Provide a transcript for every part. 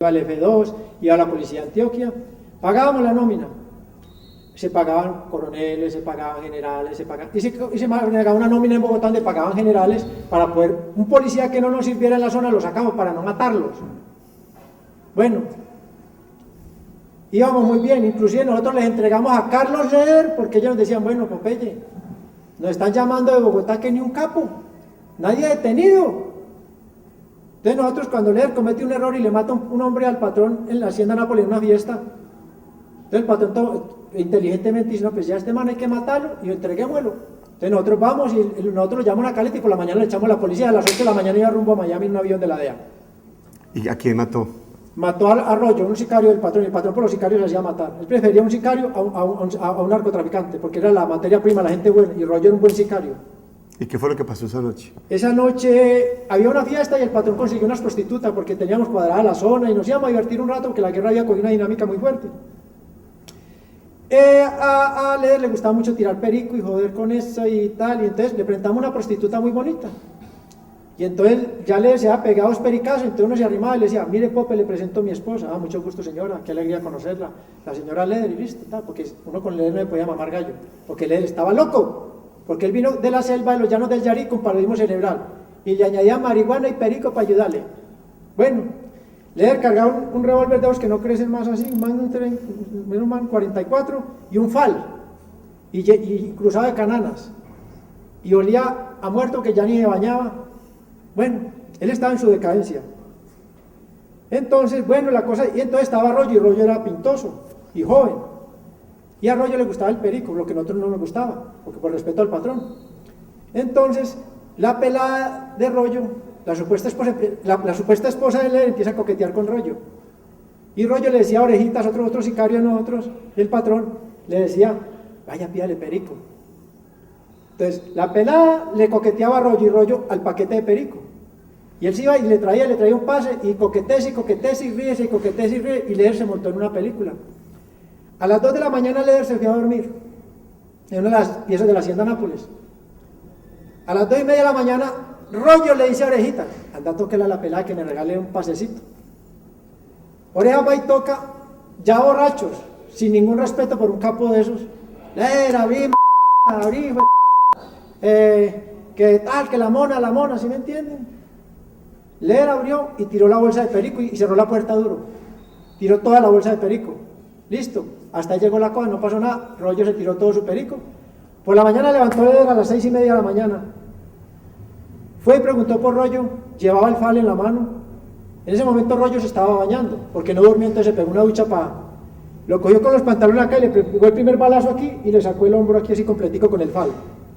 al F2, iba a la policía de Antioquia, pagábamos la nómina, se pagaban coroneles, se pagaban generales, y se manejaba una nómina en Bogotá donde pagaban generales para poder, un policía que no nos sirviera en la zona lo sacamos para no matarlos. Bueno, íbamos muy bien, inclusive nosotros les entregamos a Carlos Leder, porque ellos nos decían, bueno, Popeye, nos están llamando de Bogotá que ni un capo, nadie detenido. Entonces nosotros cuando Leder comete un error y le mata un hombre al patrón en la hacienda Nápoles en una fiesta, entonces el patrón inteligentemente dice, no, pues ya este man hay que matarlo y entreguémoslo. Entonces nosotros vamos y nosotros lo llamamos a Caleta y por la mañana le echamos a la policía, a las 8 de la mañana iba rumbo a Miami en un avión de la DEA. ¿Y a quién mató? Mató a Rollo, un sicario del patrón, y el patrón por los sicarios se hacía matar. Él prefería un sicario a un narcotraficante, porque era la materia prima, la gente buena, y Rollo era un buen sicario. ¿Y qué fue lo que pasó esa noche? Esa noche había una fiesta y el patrón consiguió unas prostitutas porque teníamos cuadrada la zona y nos íbamos a divertir un rato porque la guerra había cogido una dinámica muy fuerte. A Leder le gustaba mucho tirar perico y joder con eso y tal, y entonces le presentamos una prostituta muy bonita. Y entonces ya le decía pegados pericazos, entonces uno se arrimaba y le decía, mire Pope, le presento a mi esposa, mucho gusto señora, qué alegría conocerla, la señora Leder, y listo, tal, porque uno con Leder no le podía mamar gallo, porque Leder estaba loco. Porque él vino de la selva de los llanos del Yarí con paralismo cerebral y le añadía marihuana y perico para ayudarle. Bueno, Leder cargaba un revólver de los que no crecen más así, un Man 44 y un FAL y cruzaba de cananas y olía a muerto que ya ni se bañaba. Bueno, él estaba en su decadencia. Entonces, bueno, la cosa, y entonces estaba Rollo, y Rollo era pintoso y joven. Y a Rollo le gustaba el perico, lo que a nosotros no nos gustaba, porque por respeto al patrón. Entonces, la pelada de Rollo, la supuesta esposa de Leder empieza a coquetear con Rollo. Y Rollo le decía a Orejitas, otro sicario a nosotros, el patrón, le decía, vaya, pídale perico. Entonces, la pelada le coqueteaba a Rollo y Rollo al paquete de perico. Y él se iba y le traía un pase, y coquetease y ríese, y Leder se montó en una película. A las 2 de la mañana Leder se fue a dormir en una de las piezas de la hacienda Nápoles. A las 2:30 de la mañana Rollo le dice a Orejita, anda, tóquela a la pelada que me regale un pasecito. Oreja va y toca, ya borrachos, sin ningún respeto por un capo de esos. Leder, abrí, que tal, que la mona, ¿sí me entienden? Leder abrió y tiró la bolsa de perico y cerró la puerta duro. Tiró toda la bolsa de perico. Listo, hasta ahí llegó la cosa, no pasó nada, Rollo se tiró todo su perico. Por la mañana levantó Leder a las 6:30 de la mañana. Fue y preguntó por Rollo, llevaba el FAL en la mano. En ese momento Rollo se estaba bañando, porque no durmió, entonces se pegó una ducha lo cogió con los pantalones acá y le pegó el primer balazo aquí y le sacó el hombro aquí así completico con el FAL,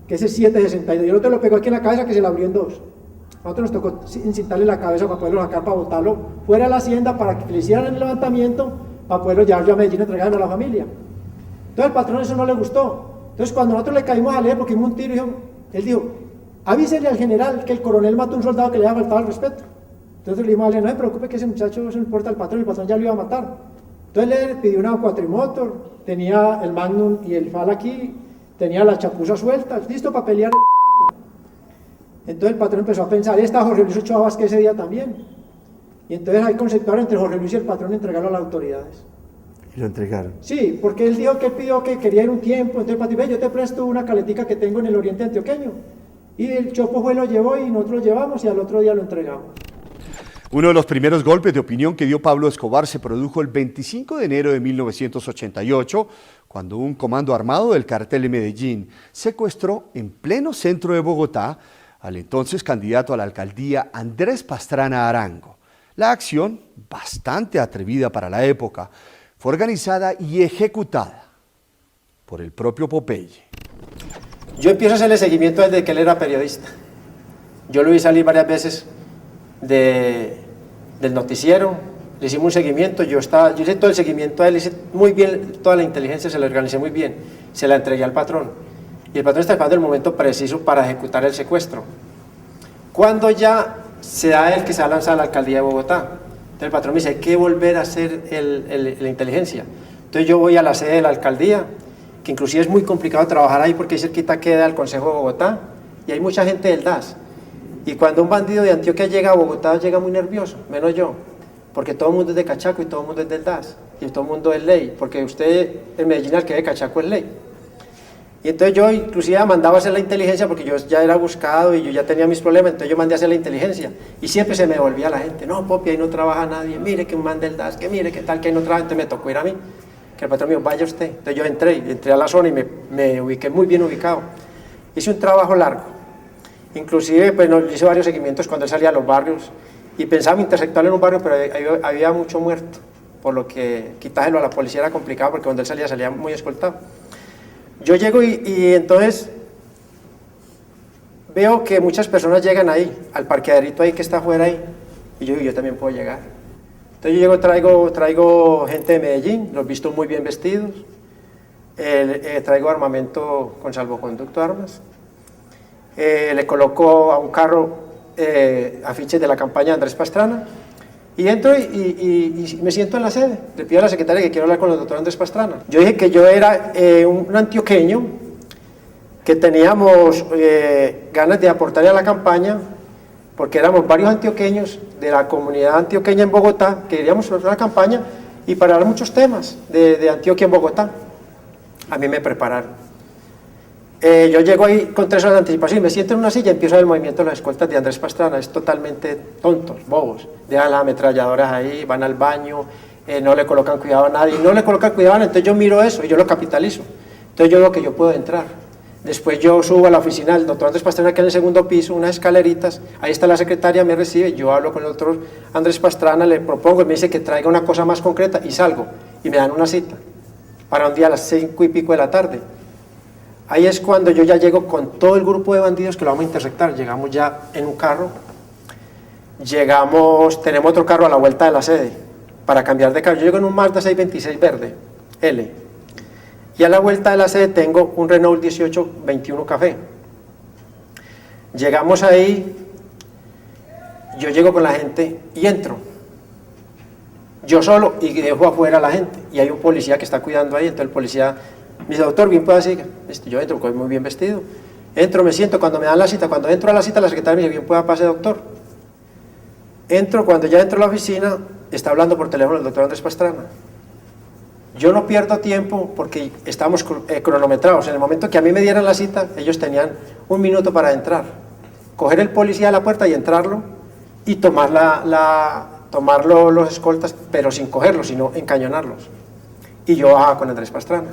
que ese es 7.62, y el otro lo pegó aquí en la cabeza que se le abrió en dos. A nosotros nos tocó encintarle la cabeza para poderlo sacar, para botarlo fuera de la hacienda, para que le hicieran el levantamiento, para poderlo llevar yo a Medellín y entregarlo a la familia. Entonces al patrón eso no le gustó. Entonces cuando nosotros le caímos a Leder porque dimos un tiro, él dijo, avísele al general que el coronel mató a un soldado que le había faltado el respeto. Entonces le dijimos a Leder, no se preocupe que ese muchacho no importa al patrón, el patrón ya lo iba a matar. Entonces Leder pidió una cuatrimotor, tenía el Magnum y el FAL aquí, tenía las chapuzas sueltas, listo para pelear. Entonces el patrón empezó a pensar, y estaba Jorge Luis Ochoa Vázquez ese día también. Y entonces hay conceptuaron entre Jorge Luis y el patrón entregarlo a las autoridades. ¿Y lo entregaron? Sí, porque él dijo que él pidió que quería ir un tiempo, entonces el patrón dijo, yo te presto una caletica que tengo en el oriente antioqueño. Y el Chopo fue, lo llevó y nosotros lo llevamos y al otro día lo entregamos. Uno de los primeros golpes de opinión que dio Pablo Escobar se produjo el 25 de enero de 1988, cuando un comando armado del cartel de Medellín secuestró en pleno centro de Bogotá al entonces candidato a la alcaldía Andrés Pastrana Arango. La acción, bastante atrevida para la época, fue organizada y ejecutada por el propio Popeye. Yo empiezo a hacerle seguimiento desde que él era periodista. Yo lo vi salir varias veces del noticiero, le hicimos un seguimiento, yo hice todo el seguimiento a él, hice muy bien, toda la inteligencia se la organicé muy bien, se la entregué al patrón. Y el patrón está esperando el momento preciso para ejecutar el secuestro. Cuando ya se da el que se va a lanzar a la alcaldía de Bogotá, entonces el patrón me dice, hay que volver a hacer la inteligencia. Entonces yo voy a la sede de la alcaldía, que inclusive es muy complicado trabajar ahí porque ahí cerquita queda el Consejo de Bogotá y hay mucha gente del DAS. Y cuando un bandido de Antioquia llega a Bogotá llega muy nervioso, menos yo. porque todo el mundo es de Cachaco y todo el mundo es del DAS, y todo el mundo es ley, porque usted en Medellín al que es de Cachaco es ley. Y entonces yo inclusive mandaba a hacer la inteligencia porque yo ya era buscado y yo ya tenía mis problemas, entonces yo mandé a hacer la inteligencia y siempre se me devolvía la gente, no, Popi, ahí no trabaja nadie, mire que un man del DAS, que mire que tal, que ahí no trabaja, entonces me tocó ir a mí, que el patrón me dijo, vaya usted. Entonces yo entré a la zona y me ubiqué muy bien ubicado. Hice un trabajo largo, inclusive pues hice varios seguimientos cuando él salía a los barrios y pensaba interceptarlo en un barrio, pero había mucho muerto, por lo que quitárselo a la policía era complicado porque cuando él salía muy escoltado. Yo llego y entonces veo que muchas personas llegan ahí, al parqueaderito ahí que está afuera ahí, y yo también puedo llegar. Entonces yo llego, traigo gente de Medellín, los visto muy bien vestidos, traigo armamento con salvoconducto, armas, le coloco a un carro afiches de la campaña de Andrés Pastrana, y entro y me siento en la sede, le pido a la secretaria que quiero hablar con el doctor Andrés Pastrana. Yo dije que yo era un antioqueño, que teníamos ganas de aportarle a la campaña, porque éramos varios antioqueños de la comunidad antioqueña en Bogotá, que queríamos hacer la campaña y para hablar muchos temas de Antioquia en Bogotá. A mí me prepararon. Yo llego ahí con 3 horas de anticipación y me siento en una silla y empiezo a ver el movimiento de las escoltas de Andrés Pastrana. Es totalmente tontos, bobos. Dejan las ametralladoras ahí, van al baño, no le colocan cuidado a nadie, no le colocan cuidado a nadie, entonces yo miro eso y yo lo capitalizo. Entonces yo veo que yo puedo entrar. Después yo subo a la oficina del doctor Andrés Pastrana, que en el segundo piso, unas escaleritas, ahí está la secretaria, me recibe, yo hablo con el doctor Andrés Pastrana, le propongo y me dice que traiga una cosa más concreta y salgo. Y me dan una cita para un día a las 5 y pico de la tarde. Ahí es cuando yo ya llego con todo el grupo de bandidos que lo vamos a interceptar. Llegamos ya en un carro, tenemos otro carro a la vuelta de la sede para cambiar de carro. Yo llego en un Mazda 626 verde, L, y a la vuelta de la sede tengo un Renault 1821 café. Llegamos ahí, yo llego con la gente y entro, yo solo, y dejo afuera a la gente, y hay un policía que está cuidando ahí, entonces el policía me dice, doctor, bien pueda seguir. Yo entro, muy bien vestido, entro, me siento, cuando me dan la cita, cuando entro a la cita, la secretaria me dice, bien pueda pase, doctor. Entro, cuando ya entro a la oficina, está hablando por teléfono el doctor Andrés Pastrana. Yo no pierdo tiempo porque estábamos cronometrados. En el momento que a mí me dieran la cita, ellos tenían 1 minuto para entrar, coger el policía a la puerta y entrarlo, y tomarlo los escoltas, pero sin cogerlos, sino encañonarlos. Y yo bajaba con Andrés Pastrana.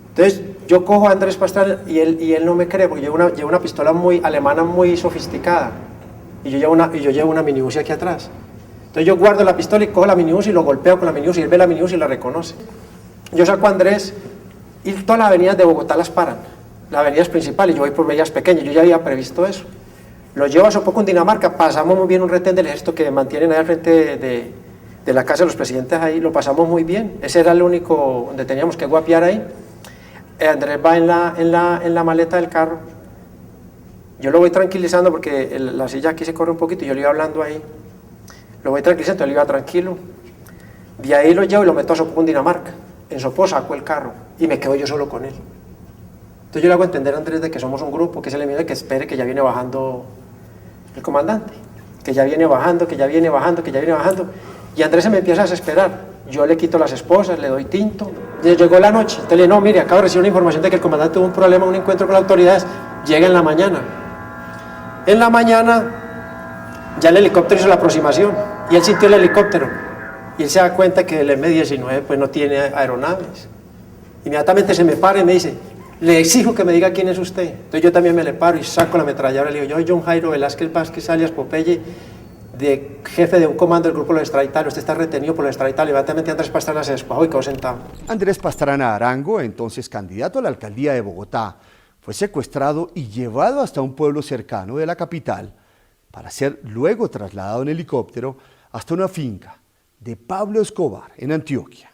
Entonces yo cojo a Andrés Pastrana y él no me cree, porque llevo una pistola muy alemana, muy sofisticada, y yo llevo una minibus aquí atrás. Entonces yo guardo la pistola y cojo la minibus y lo golpeo con la minibus, y él ve la minibus y la reconoce. Yo saco a Andrés y todas las avenidas de Bogotá las paran, las avenidas principales, yo voy por vías pequeñas, yo ya había previsto eso. Lo llevo a Sopó-Cundinamarca, pasamos muy bien un retén del ejército que mantienen ahí al frente de la casa de los presidentes, ahí lo pasamos muy bien, ese era el único donde teníamos que guapiar ahí. Andrés va en la maleta del carro, yo lo voy tranquilizando porque la silla aquí se corre un poquito y yo le iba hablando ahí, lo voy tranquilizando, él iba tranquilo, de ahí lo llevo y lo meto a Sopó-Cundinamarca, en Sopó saco el carro y me quedo yo solo con él. Entonces yo le hago entender a Andrés de que somos un grupo, que se le mide que espere que ya viene bajando el comandante, que ya viene bajando, y Andrés se me empieza a desesperar. Yo le quito las esposas, le doy tinto. Llegó la noche, entonces le digo, no, mire, acabo de recibir una información de que el comandante tuvo un problema, un encuentro con las autoridades, llega en la mañana. En la mañana ya el helicóptero hizo la aproximación y él sintió el helicóptero y él se da cuenta que el M-19 pues no tiene aeronaves. Inmediatamente se me para y me dice, le exijo que me diga quién es usted. Entonces yo también me le paro y saco la ametralladora y le digo, yo soy John Jairo Velázquez alias Popeye, de jefe de un comando del grupo Los Extraditarios, usted está retenido por los extraditarios. Inmediatamente Andrés Pastrana se despojó y quedó sentado. Andrés Pastrana Arango, entonces candidato a la alcaldía de Bogotá, fue secuestrado y llevado hasta un pueblo cercano de la capital para ser luego trasladado en helicóptero hasta una finca de Pablo Escobar en Antioquia.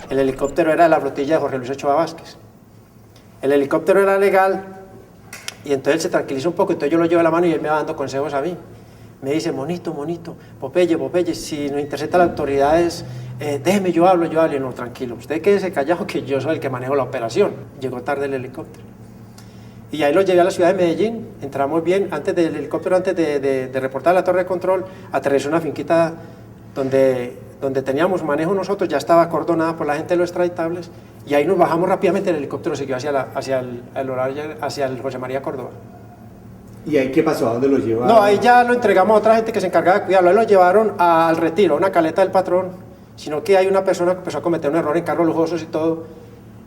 El helicóptero era de la flotilla de Jorge Luis Ochoa Vázquez. El helicóptero era legal y entonces él se tranquiliza un poco, entonces yo lo llevo a la mano y él me va dando consejos a mí. Me dice, monito, Popeye, si nos interceptan las autoridades, déjeme, yo hablo, y no, tranquilo, usted quédese callado que yo soy el que manejo la operación. Llegó tarde el helicóptero. Y ahí lo llevé a la ciudad de Medellín, entramos bien, antes del helicóptero, antes de reportar la torre de control, aterrizó una finquita donde teníamos manejo nosotros, ya estaba acordonada por la gente de los extraditables, y ahí nos bajamos rápidamente, el helicóptero siguió hacia el José María Córdoba. ¿Y ahí qué pasó? ¿A dónde lo llevaron? No, ahí ya lo entregamos a otra gente que se encargaba de cuidarlo, ahí lo llevaron al retiro, a una caleta del patrón, sino que hay una persona que empezó a cometer un error en carros lujosos y todo.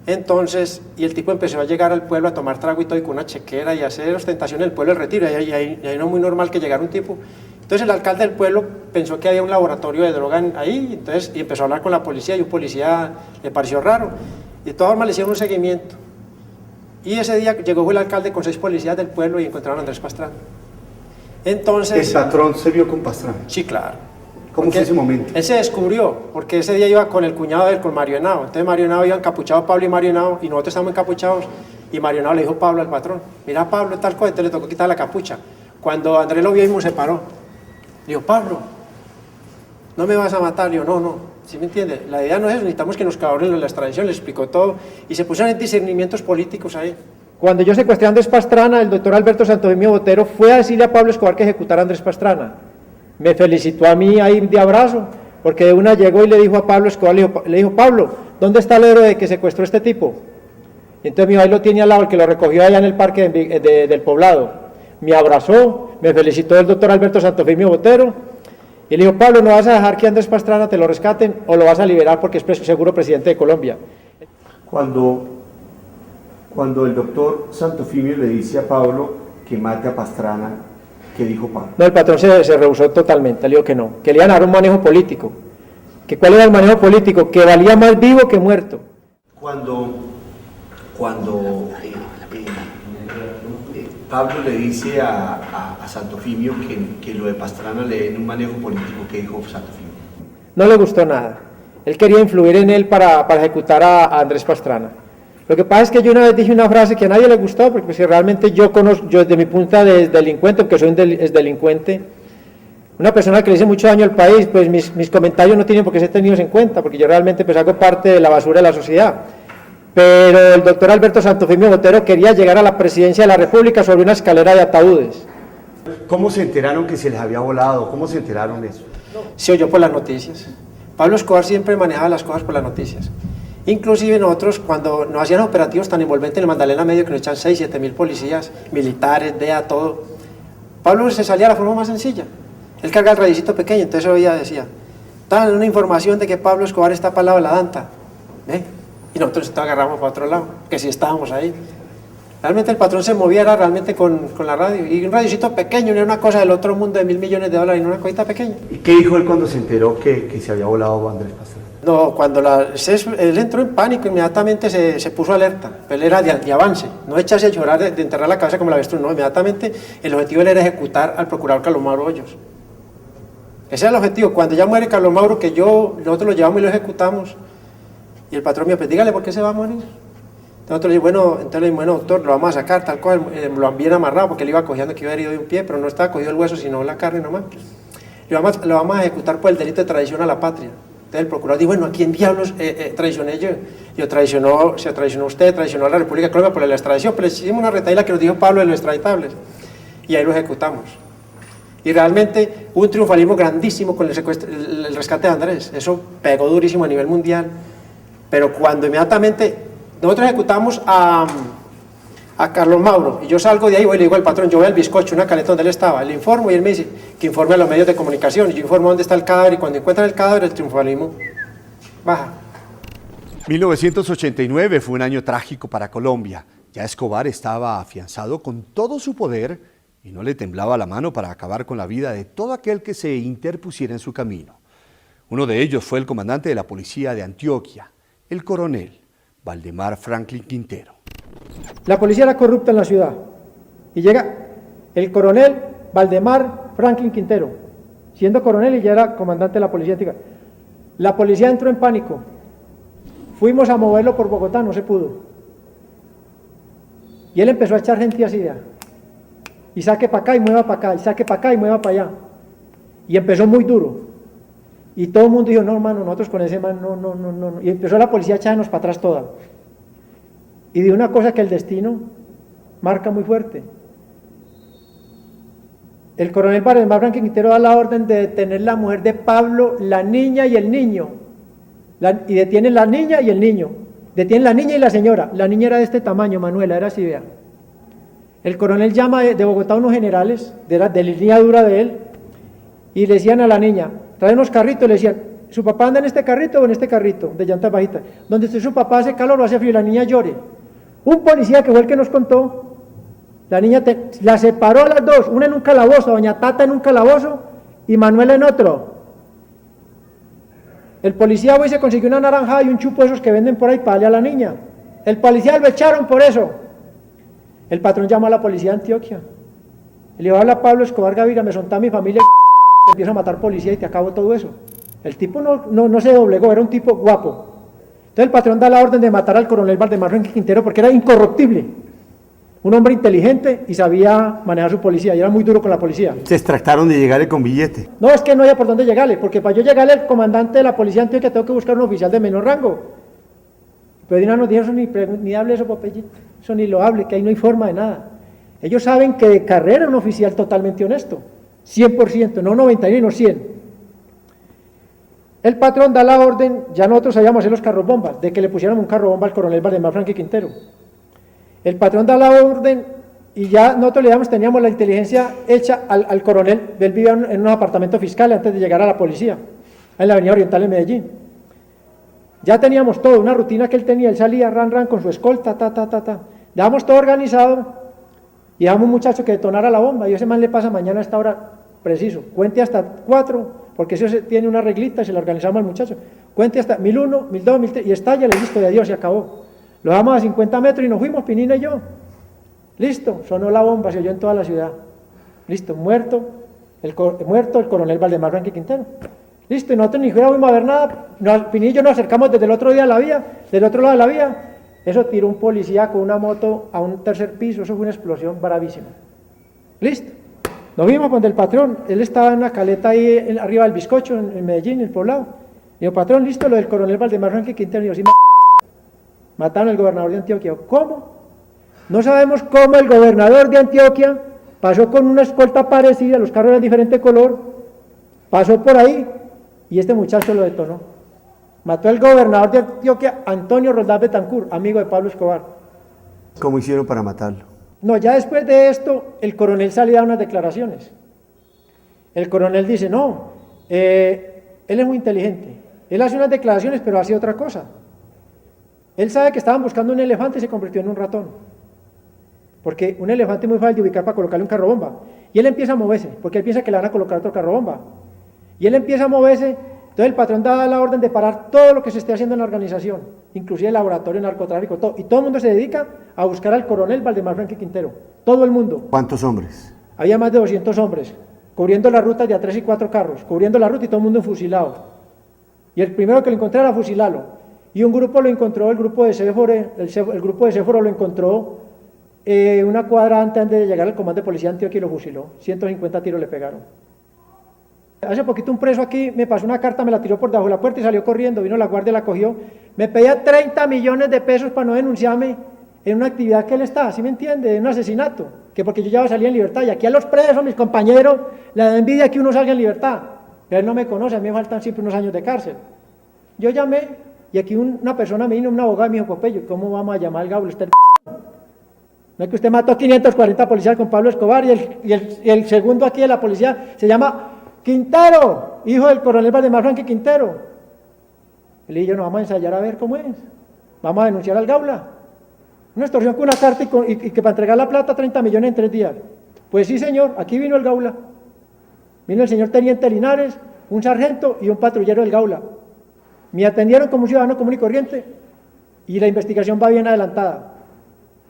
Entonces, y el tipo empezó a llegar al pueblo a tomar trago y todo, y con una chequera y hacer ostentación en el pueblo del retiro, y ahí no es muy normal que llegara un tipo. Entonces el alcalde del pueblo pensó que había un laboratorio de droga ahí, entonces, y empezó a hablar con la policía, y un policía le pareció raro, y de todas formas le hicieron un seguimiento. Y ese día llegó el alcalde con 6 policías del pueblo y encontraron a Andrés Pastrana. Entonces, ¿El patrón se vio con Pastrana? Sí, claro. ¿Cómo fue ese momento? Él se descubrió, porque ese día iba con el cuñado de él, con Mario Henao. Entonces Mario Henao iba encapuchado, Pablo y Mario Henao, y nosotros estábamos encapuchados, y Mario Henao le dijo a Pablo al patrón, mira Pablo, tal cosa, entonces le tocó quitar la capucha. Cuando Andrés lo vio y se paró, le dijo, Pablo, no me vas a matar. Le dijo, no. ¿Sí me entiende? La idea no es eso, necesitamos que nos colaboren la extradición, le explicó todo, y se pusieron discernimientos políticos ahí. Cuando yo secuestré a Andrés Pastrana, el doctor Alberto Santofimio Botero fue a decirle a Pablo Escobar que ejecutara a Andrés Pastrana. Me felicitó a mí ahí de abrazo, porque de una llegó y le dijo a Pablo Escobar, le dijo, Pablo, ¿dónde está el héroe que secuestró a este tipo? Y entonces mi ahí lo tiene al lado, el que lo recogió allá en el parque del Poblado. Me abrazó, me felicitó el doctor Alberto Santofimio Botero, y le dijo, Pablo, ¿no vas a dejar que Andrés Pastrana te lo rescaten o lo vas a liberar porque es seguro presidente de Colombia? Cuando el doctor Santofimio le dice a Pablo que mate a Pastrana, ¿qué dijo Pablo? No, el patrón se rehusó totalmente, le dijo que no, que le iban a dar un manejo político. ¿Que cuál era el manejo político? Que valía más vivo que muerto. Cuando Pablo le dice a Santofimio que lo de Pastrana le den un manejo político, ¿qué dijo Santofimio? No le gustó nada. Él quería influir en él para ejecutar a Andrés Pastrana. Lo que pasa es que yo una vez dije una frase que a nadie le gustó, porque si realmente yo conozco, yo desde mi punto de delincuente, porque soy un delincuente, una persona que le hice mucho daño al país, pues mis comentarios no tienen por qué ser tenidos en cuenta, porque yo realmente pues hago parte de la basura de la sociedad. Pero el doctor Alberto Santofimio Botero quería llegar a la presidencia de la República sobre una escalera de ataúdes. ¿Cómo se enteraron que se les había volado? ¿Cómo se enteraron de eso? Se oyó por las noticias. Pablo Escobar siempre manejaba las cosas por las noticias. Inclusive nosotros, cuando nos hacían operativos tan envolventes en el Magdalena Medio, que nos echan 6, 7 mil policías, militares, DEA, todo, Pablo se salía de la forma más sencilla. Él carga el radicito pequeño, entonces oía, decía, dan una información de que Pablo Escobar está para el lado de la Danta. Y nosotros agarramos para otro lado, que si estábamos ahí. Realmente el patrón se movía era realmente con la radio, y un radiocito pequeño, no era una cosa del otro mundo de $1.000 millones, no una cosita pequeña. ¿Y qué dijo él cuando se enteró que se había volado Andrés Pastrana? No, cuando él entró en pánico, inmediatamente se puso alerta. Él era de avance, no echarse a llorar de enterrar la cabeza como la avestruz, no, inmediatamente el objetivo de él era ejecutar al procurador Carlos Mauro Hoyos. Ese era el objetivo. Cuando ya muere Carlos Mauro, que nosotros lo llevamos y lo ejecutamos, y el patrón mío, pues dígale por qué se va a morir. Nosotros le dijimos, bueno, doctor, lo vamos a sacar, tal cual, lo han bien amarrado, porque él iba cogiendo que iba herido de un pie, pero no estaba cogido el hueso, sino la carne nomás. Lo vamos a ejecutar por el delito de traición a la patria. Entonces el procurador dijo, bueno, ¿a quién diablos traicioné yo? Se traicionó usted, traicionó a la República de Colombia por la extradición, pero le hicimos una retaíla que nos dijo Pablo de los extraditables, y ahí lo ejecutamos. Y realmente hubo un triunfalismo grandísimo con el rescate de Andrés, eso pegó durísimo a nivel mundial, pero cuando inmediatamente nosotros ejecutamos a Carlos Mauro, y yo salgo de ahí, voy y le digo al patrón, yo voy al bizcocho, una caleta donde él estaba, le informo y él me dice que informe a los medios de comunicación, y yo informo dónde está el cadáver, y cuando encuentran el cadáver, el triunfalismo baja. 1989 fue un año trágico para Colombia. Ya Escobar estaba afianzado con todo su poder y no le temblaba la mano para acabar con la vida de todo aquel que se interpusiera en su camino. Uno de ellos fue el comandante de la policía de Antioquia, el coronel Valdemar Franklin Quintero. La policía era corrupta en la ciudad y llega el coronel Valdemar Franklin Quintero, siendo coronel y ya era comandante de la policía antigua. La policía entró en pánico, fuimos a moverlo por Bogotá, no se pudo. Y él empezó a echar gente así, y saque para acá y mueva para acá, y saque para acá y mueva para allá. Y empezó muy duro. Y todo el mundo dijo, no hermano, nosotros con ese man, no. Y empezó la policía a echarnos para atrás toda. Y de una cosa que el destino marca muy fuerte. El coronel Valdemar Franklin Quintero da la orden de detener la mujer de Pablo, la niña y el niño. Y detienen la niña y el niño. Detienen la niña y la señora. La niña era de este tamaño, Manuela, era así, vea. El coronel llama de Bogotá a unos generales, de la línea dura de él, y le decían a la niña, trae unos carritos, le decían, ¿su papá anda en este carrito o en este carrito de llantas bajitas? Donde esté su papá hace calor o hace frío, la niña llore. Un policía que fue el que nos contó, la niña la separó a las dos, una en un calabozo, doña Tata en un calabozo y Manuela en otro. El policía hoy se consiguió una naranja y un chupo de esos que venden por ahí para darle a la niña. El policía lo echaron por eso. El patrón llamó a la policía de Antioquia. Le dijo, habla Pablo Escobar Gaviria, me soltá mi familia, te empiezo a matar policía y te acabo todo eso. El tipo no se doblegó, era un tipo guapo. Entonces el patrón da la orden de matar al coronel Valdemar Franklin Quintero porque era incorruptible. Un hombre inteligente y sabía manejar su policía, y era muy duro con la policía. Se extractaron de llegarle con billete. No, es que no había por dónde llegarle, porque para yo llegarle al comandante de la policía de Antioquia tengo que buscar un oficial de menor rango. Pero Dina nos dijo, eso ni hable eso, Popeyito, eso ni lo hable, que ahí no hay forma de nada. Ellos saben que de carrera un oficial totalmente honesto, 100%, no 99, no 100. El patrón da la orden, ya nosotros sabíamos hacer los carros bombas, de que le pusieran un carro bomba al coronel Valdemar Franklin Quintero. El patrón da la orden y ya nosotros teníamos la inteligencia hecha al coronel. Él vivía en unos apartamentos fiscales antes de llegar a la policía, en la avenida Oriental en Medellín. Ya teníamos todo, una rutina que él tenía, él salía ran con su escolta, Dejamos todo organizado y dejamos un muchacho que detonara la bomba, y ese man le pasa mañana a esta hora preciso, cuente hasta 4, porque eso tiene una reglita y se la organizamos al muchacho, cuente hasta 1001, 1002, 1003, y estalla, le listo, de adiós, se acabó. Lo dejamos a 50 metros y nos fuimos, Pinina y yo. Listo, sonó la bomba, se oyó en toda la ciudad. Listo, muerto el coronel Valdemar Franklin Quintero. Listo, y nosotros ni fuimos a ver nada. Pinina y yo nos acercamos desde el otro día a la vía, del otro lado de la vía. Eso tiró un policía con una moto a un tercer piso, eso fue una explosión bravísima. Listo, nos vimos donde el patrón, él estaba en una caleta ahí arriba del bizcocho, en Medellín, en el poblado. Digo, patrón, listo, lo del coronel Valdemar Franklin Quintero. Y yo, sí, mataron al gobernador de Antioquia. ¿Cómo? No sabemos cómo el gobernador de Antioquia pasó con una escolta parecida, los carros eran de diferente color, pasó por ahí y este muchacho lo detonó. Mató al gobernador de Antioquia, Antonio Roldán Betancourt, amigo de Pablo Escobar. ¿Cómo hicieron para matarlo? No, ya después de esto, el coronel salió a dar unas declaraciones. El coronel dice, no, él es muy inteligente. Él hace unas declaraciones, pero hace otra cosa. Él sabe que estaban buscando un elefante y se convirtió en un ratón. Porque un elefante es muy fácil de ubicar para colocarle un carro bomba. Y él empieza a moverse, porque él piensa que le van a colocar otro carro bomba. Y él empieza a moverse, entonces el patrón da la orden de parar todo lo que se esté haciendo en la organización, inclusive el laboratorio de narcotráfico, todo. Y todo el mundo se dedica a buscar al coronel Valdemar Franklin Quintero. Todo el mundo. ¿Cuántos hombres? Había más de 200 hombres, cubriendo las rutas de a 3 y 4 carros, cubriendo la ruta y todo el mundo enfusilado. Y el primero que lo encontré era fusilarlo. Y un grupo lo encontró, el grupo de Séforo lo encontró una cuadra antes de llegar al comando de policía de Antioquia y lo fusiló. 150 tiros le pegaron. Hace poquito un preso aquí me pasó una carta, me la tiró por debajo de la puerta y salió corriendo, vino la guardia, la cogió. Me pedía 30 millones de pesos para no denunciarme en una actividad que él está, ¿sí me entiende? En un asesinato, que porque yo ya salía en libertad. Y aquí a los presos, mis compañeros, le da envidia que uno salga en libertad. Pero él no me conoce, a mí me faltan siempre unos años de cárcel. Yo llamé y aquí una persona me vino, un abogado, y me dijo, Popello, ¿cómo vamos a llamar al Gaulo? Usted no es que usted mató 540 policías con Pablo Escobar y el segundo aquí de la policía se llama Quintero, hijo del coronel Valdemar Franklin Quintero. Él y yo nos vamos a ensayar a ver cómo es. Vamos a denunciar al Gaula. Una extorsión con una carta y que para entregar la plata 30 millones en 3 días. Pues sí, señor, aquí vino el Gaula. Vino el señor teniente Linares, un sargento y un patrullero del Gaula. Me atendieron como un ciudadano común y corriente y la investigación va bien adelantada.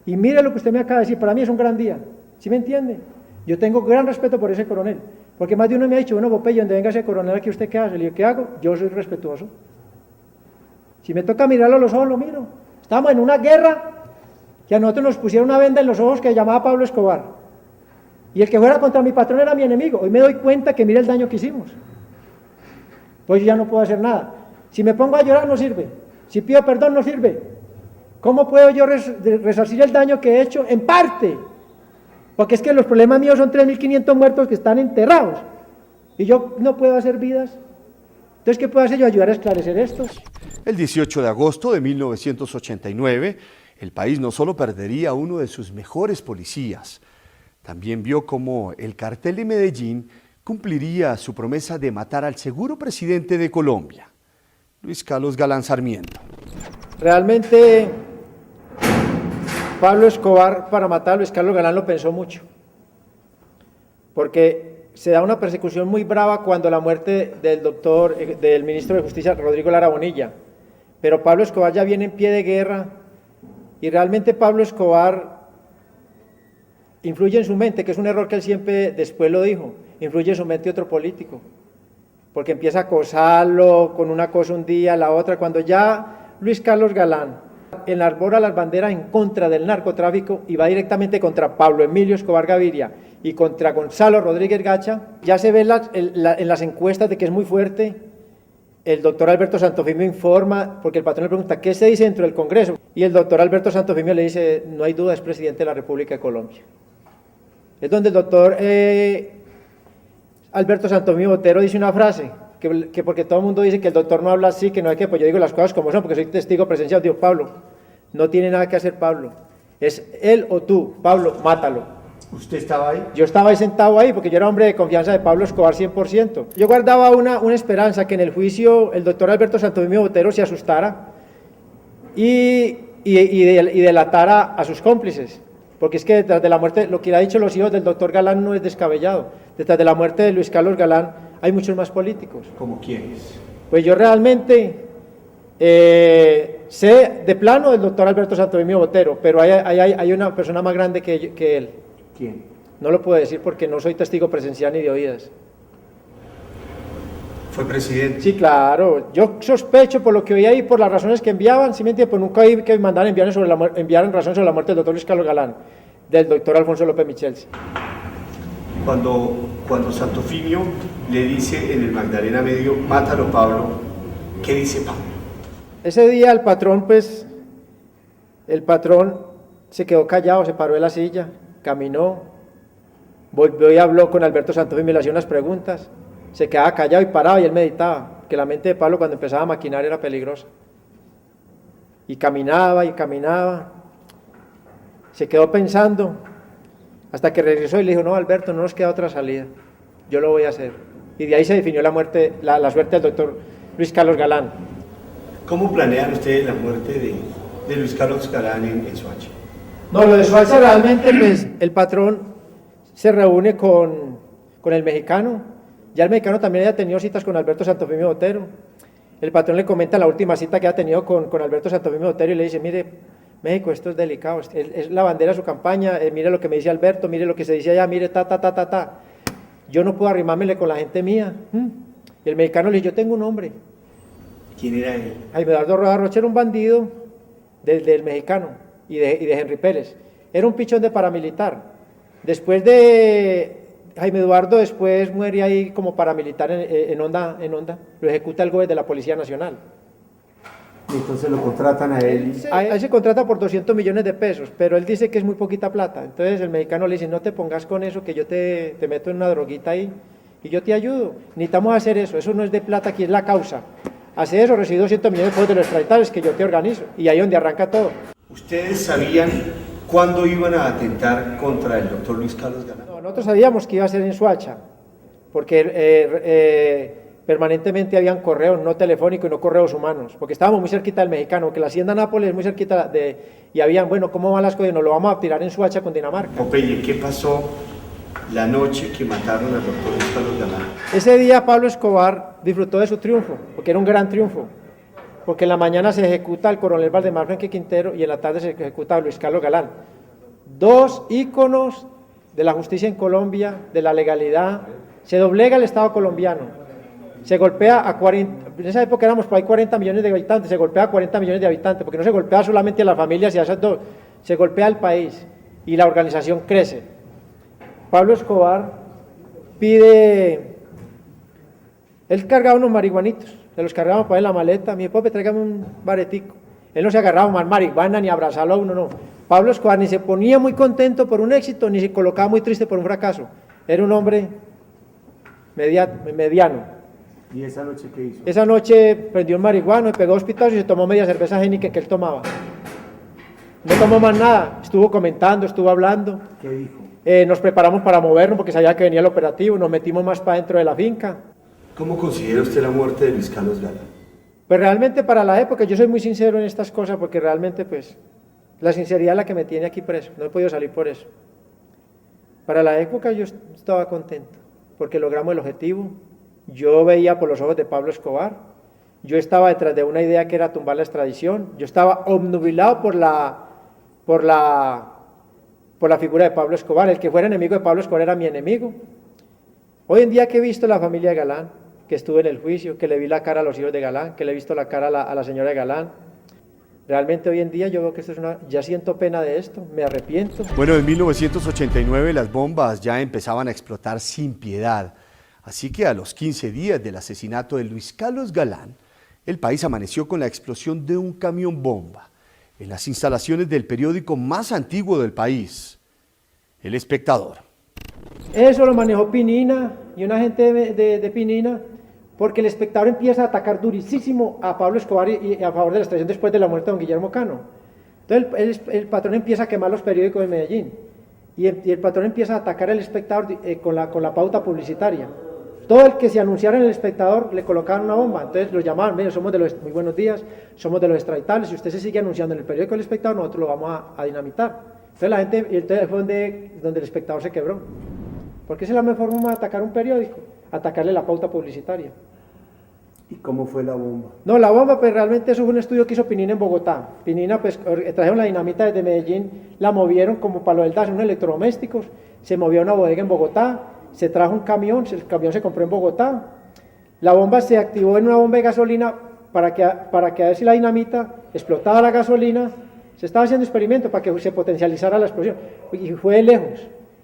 Y mire lo que usted me acaba de decir, para mí es un gran día, ¿sí me entiende? Yo tengo gran respeto por ese coronel, porque más de uno me ha dicho, bueno, Popello, donde venga ese coronel aquí, ¿usted qué hace? Le digo, ¿qué hago? Yo soy respetuoso. Si me toca mirarlo a los ojos, lo miro. Estamos en una guerra que a nosotros nos pusieron una venda en los ojos que llamaba Pablo Escobar. Y el que fuera contra mi patrón era mi enemigo. Hoy me doy cuenta que mire el daño que hicimos. Pues yo ya no puedo hacer nada. Si me pongo a llorar no sirve, si pido perdón no sirve. ¿Cómo puedo yo resarcir el daño que he hecho? En parte, Porque es que los problemas míos son 3.500 muertos que están enterrados. Y yo no puedo hacer vidas. Entonces, ¿qué puedo hacer yo? Ayudar a esclarecer esto. El 18 de agosto de 1989, el país no solo perdería a uno de sus mejores policías, también vio cómo el cartel de Medellín cumpliría su promesa de matar al seguro presidente de Colombia, Luis Carlos Galán Sarmiento. Realmente, Pablo Escobar, para matar a Luis Carlos Galán, lo pensó mucho. Porque se da una persecución muy brava cuando la muerte del ministro de Justicia, Rodrigo Lara Bonilla. Pero Pablo Escobar ya viene en pie de guerra y realmente Pablo Escobar influye en su mente, que es un error que él siempre después lo dijo, influye en su mente otro político, porque empieza a acosarlo con una cosa un día, la otra, cuando ya Luis Carlos Galán enarbora las banderas en contra del narcotráfico y va directamente contra Pablo Emilio Escobar Gaviria y contra Gonzalo Rodríguez Gacha, ya se ve en las encuestas de que es muy fuerte. El doctor Alberto Santofimio informa, porque el patrón le pregunta, ¿qué se dice dentro del Congreso? Y el doctor Alberto Santofimio le dice, no hay duda, es presidente de la República de Colombia. Es donde el doctor Alberto Santofimio Botero dice una frase, que porque todo el mundo dice que el doctor no habla así, que no hay que, pues yo digo las cosas como son, porque soy testigo presencial. Digo, Pablo, no tiene nada que hacer Pablo, es él o tú, Pablo, mátalo. ¿Usted estaba ahí? Yo estaba ahí sentado ahí porque yo era hombre de confianza de Pablo Escobar 100%. Yo guardaba una esperanza que en el juicio el doctor Alberto Santofimio Botero se asustara y delatara a sus cómplices. Porque es que detrás de la muerte, lo que ha dicho los hijos del doctor Galán no es descabellado. Detrás de la muerte de Luis Carlos Galán hay muchos más políticos. ¿Cómo quiénes? Pues yo realmente sé de plano del doctor Alberto Santofimio Botero, pero hay una persona más grande que él. ¿Quién? No lo puedo decir porque no soy testigo presencial ni de oídas. ¿Fue presidente? Sí, claro. Yo sospecho por lo que oí ahí, por las razones que enviaban, ¿sí me entiendes? Pues nunca oí que mandaran enviaran razones sobre la muerte del doctor Luis Carlos Galán, del doctor Alfonso López Michels. Cuando Santofimio le dice en el Magdalena Medio, mátalo Pablo, ¿qué dice Pablo? Ese día el patrón se quedó callado, se paró de la silla, caminó, volvió y habló con Alberto Santofimio y le hacía unas preguntas, se quedaba callado y parado y él meditaba, que la mente de Pablo cuando empezaba a maquinar era peligrosa. Y caminaba, se quedó pensando, hasta que regresó y le dijo, no Alberto, no nos queda otra salida, yo lo voy a hacer. Y de ahí se definió la suerte del doctor Luis Carlos Galán. ¿Cómo planean ustedes la muerte de Luis Carlos Galán en Soacha? No, lo de Soacha realmente, pues, el patrón se reúne con el mexicano, ya el mexicano también había tenido citas con Alberto Santofimio Botero, el patrón le comenta la última cita que ha tenido con Alberto Santofimio Botero y le dice, mire, México, esto es delicado, es la bandera de su campaña, mire lo que me dice Alberto, mire lo que se dice allá, mire, yo no puedo arrimármele con la gente mía. Y el mexicano le dice, yo tengo un hombre. ¿Quién era él? Jaime Eduardo Roa Rocha era un bandido del mexicano y de Henry Pérez. Era un pichón de paramilitar. Después de Jaime Eduardo, después muere ahí como paramilitar en Onda. Lo ejecuta el GOE de la Policía Nacional. Y entonces lo contratan a él. A él se contrata por 200 millones de pesos, pero él dice que es muy poquita plata. Entonces el mexicano le dice, no te pongas con eso, que yo te meto en una droguita ahí y yo te ayudo. Necesitamos hacer eso no es de plata, aquí es la causa. Hace eso, recibí 200 millones de pesos de los extraditarios que yo te organizo. Y ahí es donde arranca todo. ¿Ustedes sabían cuándo iban a atentar contra el doctor Luis Carlos Galán? No, nosotros sabíamos que iba a ser en Soacha, porque permanentemente habían correos, no telefónicos y no correos humanos, porque estábamos muy cerquita del mexicano, que la hacienda Nápoles es muy cerquita y habían, bueno, ¿cómo van las cosas? Nos lo vamos a tirar en Soacha con Dinamarca. Popeye, ¿qué pasó la noche que mataron al doctor Luis Carlos Galán? Ese día Pablo Escobar disfrutó de su triunfo, porque era un gran triunfo, porque en la mañana se ejecuta al coronel Valdemar Franque Quintero y en la tarde se ejecuta a Luis Carlos Galán. Dos íconos de la justicia en Colombia, de la legalidad. Se doblega el Estado colombiano, se golpea a 40, en esa época éramos por ahí 40 millones de habitantes, se golpea a 40 millones de habitantes, porque no se golpea solamente a las familias y a esas dos, se golpea al país y la organización crece. Pablo Escobar pide, él cargaba unos marihuanitos, se los cargaba para en la maleta, mi papi, tráigame un baretico. Él no se agarraba más marihuana ni abrazarlo a uno, no. Pablo Escobar ni se ponía muy contento por un éxito, ni se colocaba muy triste por un fracaso. Era un hombre mediano. ¿Y esa noche qué hizo? Esa noche prendió un marihuano, pegó hospital y se tomó media cerveza Heineken que él tomaba. No tomó más nada, estuvo comentando, estuvo hablando. ¿Qué dijo? Nos preparamos para movernos porque sabía que venía el operativo, nos metimos más para dentro de la finca. ¿Cómo considera usted la muerte de Luis Carlos Galán? Pues realmente para la época, yo soy muy sincero en estas cosas porque realmente pues la sinceridad es la que me tiene aquí preso, no he podido salir por eso. Para la época yo estaba contento porque logramos el objetivo, yo veía por los ojos de Pablo Escobar, yo estaba detrás de una idea que era tumbar la extradición, yo estaba obnubilado por la figura de Pablo Escobar, el que fuera enemigo de Pablo Escobar era mi enemigo. Hoy en día que he visto la familia de Galán, que estuve en el juicio, que le vi la cara a los hijos de Galán, que le he visto la cara a la señora de Galán, realmente hoy en día yo veo que esto es ya siento pena de esto, me arrepiento. Bueno, en 1989 las bombas ya empezaban a explotar sin piedad, así que a los 15 días del asesinato de Luis Carlos Galán, el país amaneció con la explosión de un camión bomba en las instalaciones del periódico más antiguo del país, El Espectador. Eso lo manejó Pinina y una gente de Pinina, porque El Espectador empieza a atacar durísimo a Pablo Escobar y a favor de la extradición después de la muerte de don Guillermo Cano. Entonces el patrón empieza a quemar los periódicos de Medellín y el patrón empieza a atacar al Espectador con la pauta publicitaria. Todo el que se anunciara en El Espectador le colocaban una bomba, entonces lo llamaban, mire, somos de los, muy buenos días, somos de los extraditables, si usted se sigue anunciando en el periódico El Espectador, nosotros lo vamos a dinamitar. Entonces la gente, y entonces fue donde El Espectador se quebró. Porque esa es la mejor forma de atacar un periódico, atacarle la pauta publicitaria. ¿Y cómo fue la bomba? No, la bomba, pues realmente eso fue un estudio que hizo Pinina en Bogotá. Pinina, pues trajeron la dinamita desde Medellín, la movieron como para lo del DAS, unos electrodomésticos, se movió a una bodega en Bogotá, se trajo un camión, el camión se compró en Bogotá, la bomba se activó en una bomba de gasolina para que a ver si la dinamita explotaba la gasolina, se estaba haciendo experimento para que se potencializara la explosión, y fue de lejos,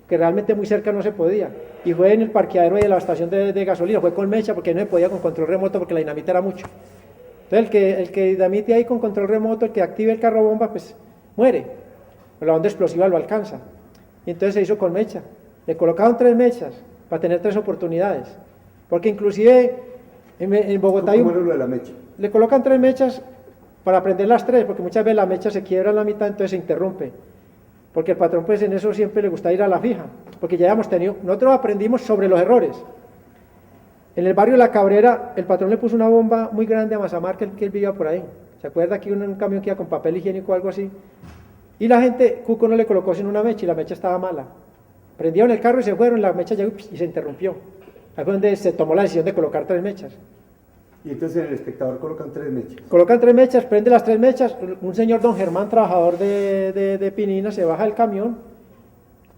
que realmente muy cerca no se podía, y fue en el parqueadero de la estación de gasolina, fue con mecha porque no se podía con control remoto porque la dinamita era mucho. Entonces el que dinamite ahí con control remoto, el que active el carro bomba, pues muere, la onda explosiva lo alcanza, y entonces se hizo con mecha. Le colocaron 3 mechas para tener 3 oportunidades, porque inclusive en Bogotá ¿Cómo era lo de la mecha? le colocan 3 mechas para prender las 3, porque muchas veces la mecha se quiebra en la mitad, entonces se interrumpe, porque el patrón pues en eso siempre le gusta ir a la fija, porque ya hemos tenido, nosotros aprendimos sobre los errores. En el barrio La Cabrera, el patrón le puso una bomba muy grande a Mazamar, que él vivía por ahí, ¿se acuerda que un camión que iba con papel higiénico o algo así? Y la gente, Cuco no le colocó sino una mecha y la mecha estaba mala. Prendieron el carro y se fueron, la mecha llegó y se interrumpió. Ahí fue donde se tomó la decisión de colocar 3 mechas. Y entonces en El Espectador colocan 3 mechas. Colocan 3 mechas, prende las 3 mechas, un señor don Germán, trabajador de Pinina, se baja del camión,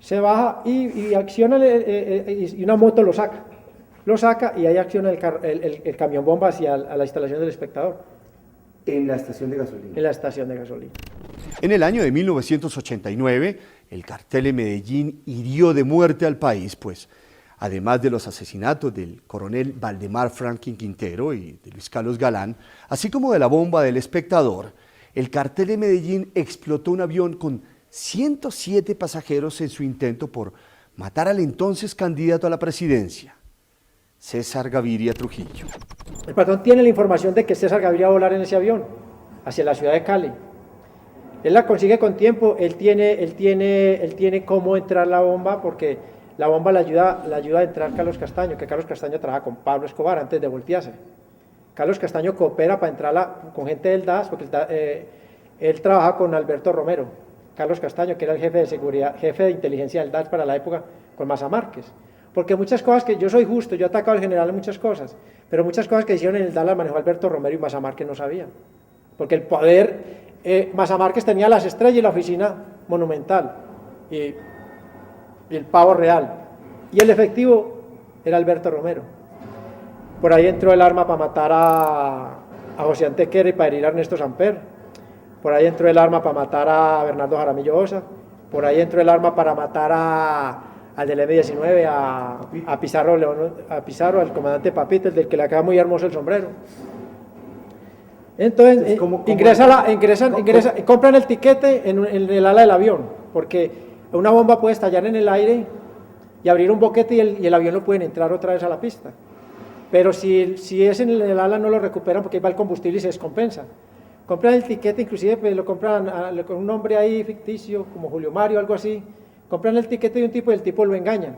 se baja y acciona, y una moto lo saca y ahí acciona el camión bomba hacia la instalación del Espectador. En la estación de gasolina. En la estación de gasolina. En el año de 1989, el cartel de Medellín hirió de muerte al país, pues además de los asesinatos del coronel Valdemar Franklin Quintero y de Luis Carlos Galán, así como de la bomba del Espectador, el cartel de Medellín explotó un avión con 107 pasajeros en su intento por matar al entonces candidato a la presidencia, César Gaviria Trujillo. El patrón tiene la información de que César Gaviria va a volar en ese avión hacia la ciudad de Cali. Él la consigue con tiempo, él tiene cómo entrar la bomba, porque la bomba le ayuda a entrar Carlos Castaño, que Carlos Castaño trabaja con Pablo Escobar antes de voltearse. Carlos Castaño coopera para entrarla con gente del DAS, porque él trabaja con Alberto Romero, Carlos Castaño, que era el jefe de seguridad, jefe de inteligencia del DAS para la época, con Maza Márquez. Porque muchas cosas que yo soy justo, yo he atacado al general en muchas cosas, pero muchas cosas que hicieron en el DAS las manejó Alberto Romero y Maza Márquez no sabía. Porque el poder, Maza Márquez tenía las estrellas y la oficina monumental, y el pavo real, y el efectivo era Alberto Romero. Por ahí entró el arma para matar a José Antequera y para herir a Ernesto Samper. Por ahí entró el arma para matar a Bernardo Jaramillo Osa. Por ahí entró el arma para matar al del M-19, a Pizarro, al comandante Papito, el del que le acaba muy hermoso el sombrero. Entonces, compran el tiquete en el ala del avión, porque una bomba puede estallar en el aire y abrir un boquete y el avión no puede entrar otra vez a la pista. Pero si es en el ala no lo recuperan porque ahí va el combustible y se descompensa. Compran el tiquete, inclusive pues, lo compran con un nombre ahí ficticio, como Julio Mario, algo así. Compran el tiquete de un tipo y el tipo lo engañan,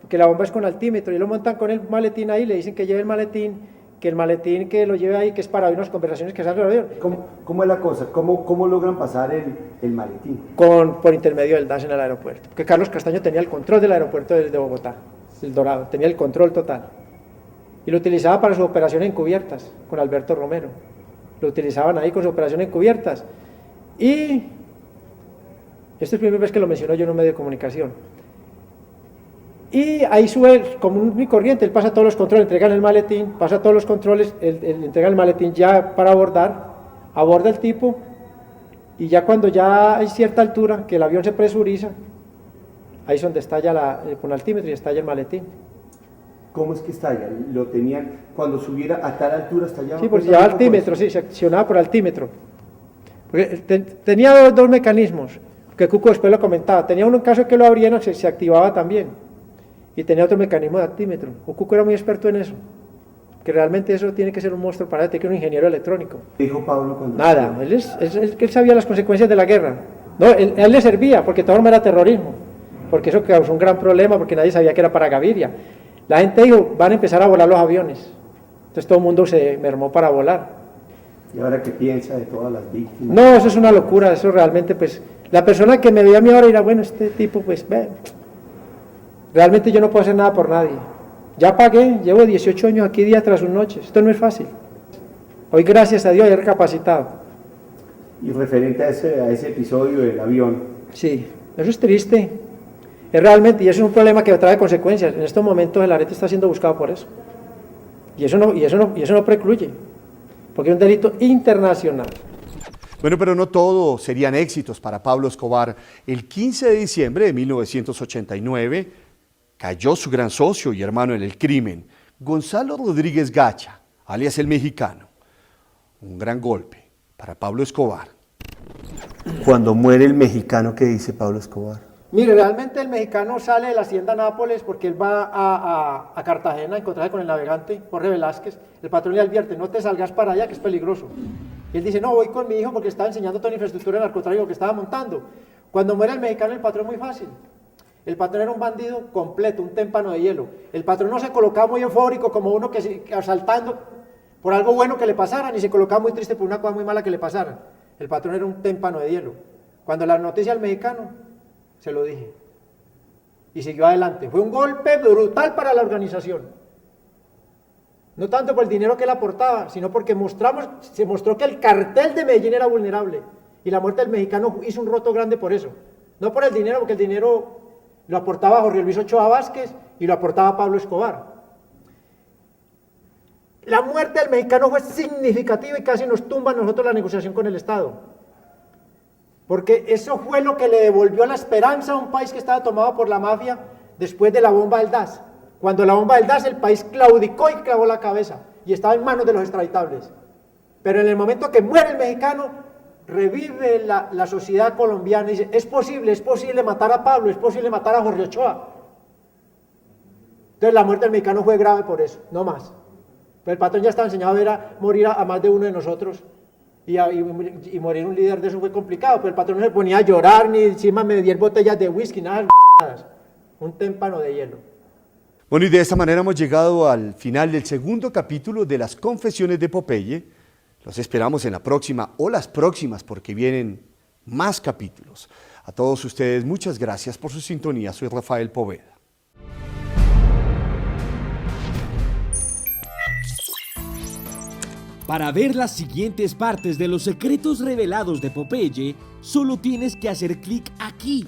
porque la bomba es con altímetro y lo montan con el maletín ahí, le dicen que lleve el maletín que lo lleve ahí, que es para unas conversaciones que salen del avión. ¿Cómo es la cosa? ¿Cómo logran pasar el maletín? Por intermedio del DAS en el aeropuerto, porque Carlos Castaño tenía el control del aeropuerto de Bogotá, el Dorado, tenía el control total. Y lo utilizaba para sus operaciones encubiertas, con Alberto Romero. Lo utilizaban ahí con sus operaciones encubiertas. Y esta es la primera vez que lo menciono yo en un medio de comunicación. Y ahí sube como un corriente, él pasa todos los controles, entregan el maletín, pasa todos los controles, él entrega el maletín ya para abordar, aborda el tipo, y ya cuando ya hay cierta altura, que el avión se presuriza, ahí es donde estalla con altímetro y estalla el maletín. ¿Cómo es que estalla? ¿Lo tenían cuando subiera a tal altura estallaba? Sí, porque llevaba altímetro, sí, se accionaba por altímetro. Porque tenía dos mecanismos, que Cuco después lo comentaba. Tenía uno en caso de que lo abrieran, se activaba también. Y tenía otro mecanismo de altímetro. Cuco era muy experto en eso. Que realmente eso tiene que ser un monstruo para él, tiene que ser un ingeniero electrónico. Dijo Pablo cuando... Nada, él sabía las consecuencias de la guerra. No, él le servía, porque todo era terrorismo. Porque eso causó un gran problema, porque nadie sabía que era para Gaviria. La gente dijo, van a empezar a volar los aviones. Entonces todo el mundo se mermó para volar. ¿Y ahora qué piensa de todas las víctimas? No, eso es una locura, eso realmente pues... La persona que me veía a mí ahora dirá, bueno, este tipo pues... realmente yo no puedo hacer nada por nadie. Ya pagué, llevo 18 años aquí día tras sus noches. Esto no es fácil. Hoy gracias a Dios he recapacitado. Y referente a ese episodio del avión. Sí, eso es triste. Es realmente, y eso es un problema que trae consecuencias. En estos momentos el arete está siendo buscado por eso. Y eso no precluye, porque es un delito internacional. Bueno, pero no todo serían éxitos para Pablo Escobar. El 15 de diciembre de 1989 cayó su gran socio y hermano en el crimen, Gonzalo Rodríguez Gacha, alias el Mexicano. Un gran golpe para Pablo Escobar. Cuando muere el mexicano, ¿qué dice Pablo Escobar? Mire, realmente el mexicano sale de la hacienda Nápoles porque él va a Cartagena a encontrarse con el navegante Jorge Velázquez. El patrón le advierte, no te salgas para allá que es peligroso. Y él dice, no, voy con mi hijo porque estaba enseñando toda la infraestructura de narcotráfico que estaba montando. Cuando muere el mexicano, el patrón es muy fácil. El patrón era un bandido completo, un témpano de hielo. El patrón no se colocaba muy eufórico como uno que asaltando por algo bueno que le pasara, ni se colocaba muy triste por una cosa muy mala que le pasara. El patrón era un témpano de hielo. Cuando la noticia al mexicano, se lo dije. Y siguió adelante. Fue un golpe brutal para la organización. No tanto por el dinero que él aportaba, sino porque se mostró que el cartel de Medellín era vulnerable. Y la muerte del mexicano hizo un roto grande por eso. No por el dinero, porque el dinero lo aportaba Jorge Luis Ochoa Vázquez y lo aportaba Pablo Escobar. La muerte del mexicano fue significativa y casi nos tumba a nosotros la negociación con el Estado. Porque eso fue lo que le devolvió la esperanza a un país que estaba tomado por la mafia después de la bomba del DAS. Cuando la bomba del DAS, el país claudicó y clavó la cabeza y estaba en manos de los extraditables. Pero en el momento que muere el mexicano, revive la sociedad colombiana y dice, es posible matar a Pablo, es posible matar a Jorge Ochoa. Entonces la muerte del mexicano fue grave por eso, no más. Pero el patrón ya estaba enseñado a ver morir a más de uno de nosotros. Y morir un líder de eso fue complicado, pero el patrón no se ponía a llorar, ni encima me 10 botellas de whisky, nada, un témpano de hielo. Bueno, y de esta manera hemos llegado al final del segundo capítulo de las Confesiones de Popeye. Los esperamos en la próxima o las próximas porque vienen más capítulos. A todos ustedes, muchas gracias por su sintonía. Soy Rafael Poveda. Para ver las siguientes partes de los secretos revelados de Popeye, solo tienes que hacer clic aquí